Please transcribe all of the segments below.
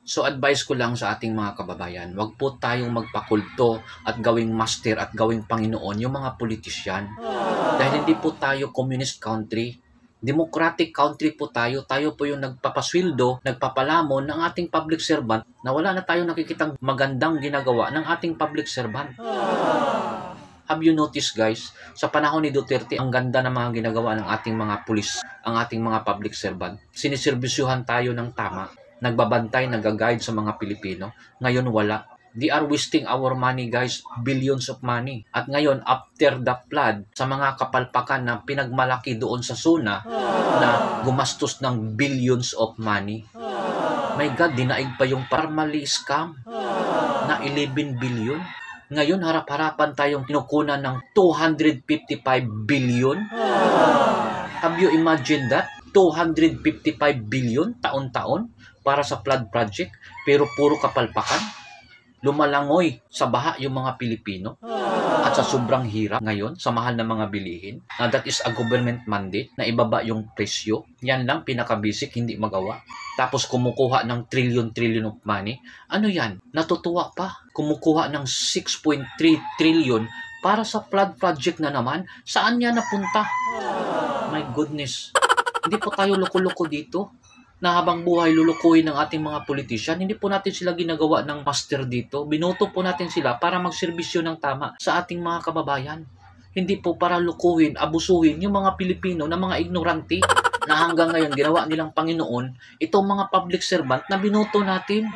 So advice ko lang sa ating mga kababayan, wag po tayong magpakulto at gawing master at gawing Panginoon yung mga politisyan. Dahil hindi po tayo communist country. Democratic country po tayo. Tayo po yung nagpapasweldo, nagpapalamon ng ating public servant na wala na tayong nakikitang magandang ginagawa ng ating public servant. Have you noticed guys, sa panahon ni Duterte, ang ganda ng mga ginagawa ng ating mga pulis, ang ating mga public servant. Siniserbisyuhan tayo ng tama, nagbabantay, nag-guide sa mga Pilipino. Ngayon wala. They are wasting our money guys, billions of money. At ngayon, after the flood, sa mga kapalpakan na pinagmalaki doon sa Suna, na gumastos ng billions of money. My God, dinaig pa yung Parmali scam na 11 billion. Ngayon, harap-harapan tayong kinukunan ng 255 billion. Have you imagined that? 255 billion taon-taon para sa flood project, pero puro kapalpakan. Lumalangoy sa baha yung mga Pilipino at sa sobrang hirap ngayon sa mahal na mga bilihin. That is a government mandate na ibaba yung presyo. Yan lang, pinaka-basic, hindi magawa. Tapos kumukuha ng trillion of money. Ano yan? Natutuwa pa. Kumukuha ng 6.3 trillion para sa flood project na naman. Saan yan napunta? My goodness. Hindi po tayo loko-loko dito na habang buhay lulukuhin ng ating mga politician. Hindi po natin sila ginagawa ng master dito. Binoto po natin sila para magserbisyo ng tama sa ating mga kababayan. Hindi po para lukuhin, abusuhin yung mga Pilipino na mga ignorante na hanggang ngayon ginawa nilang Panginoon itong mga public servant na binoto natin.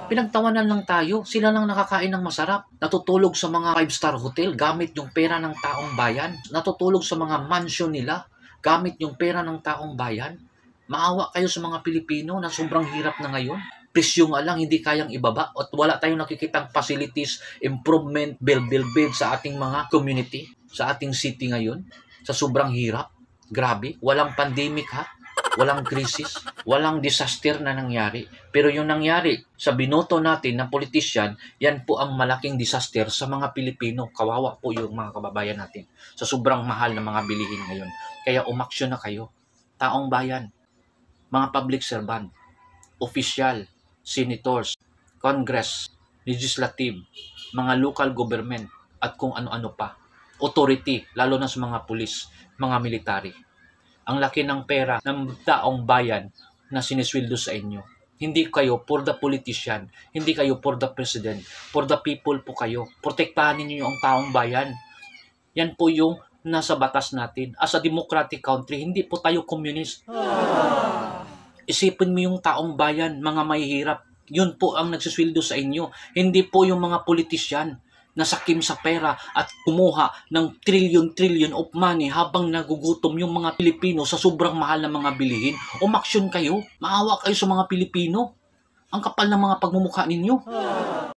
Pinagtawanan lang tayo. Sila lang nakakain ng masarap. Natutulog sa mga 5-star hotel gamit yung pera ng taong bayan. Natutulog sa mga mansion nila gamit yung pera ng taong bayan. Maawa kayo sa mga Pilipino na sobrang hirap na ngayon. Presyo nga lang hindi kayang ibaba at wala tayong nakikitang facilities, improvement, build sa ating mga community, sa ating city ngayon. Sa sobrang hirap. Grabe. Walang pandemic ha. Walang krisis. Walang disaster na nangyari. Pero yung nangyari sa binoto natin na politician, yan po ang malaking disaster sa mga Pilipino. Kawawa po yung mga kababayan natin sa sobrang mahal na mga bilihin ngayon. Kaya umaksyon na kayo. Taong bayan, mga public servant, official, senators, congress, legislative, mga local government, at kung ano-ano pa. Authority, lalo na sa mga pulis, mga military. Ang laki ng pera ng taong bayan na sinisweldo sa inyo. Hindi kayo for the politician, hindi kayo for the president, for the people po kayo. Protektahan ninyo ang taong bayan. Yan po yung nasa batas natin. As a democratic country, hindi po tayo communist. Isipin mo yung taong bayan, mga mahihirap. Yun po ang nagsisweldo sa inyo. Hindi po yung mga politisyan na sakim sa pera at kumuha ng trillion of money habang nagugutom yung mga Pilipino sa sobrang mahal na mga bilihin. Umaksyon kayo. Maawa kayo sa mga Pilipino. Ang kapal ng mga pagmumukha ninyo.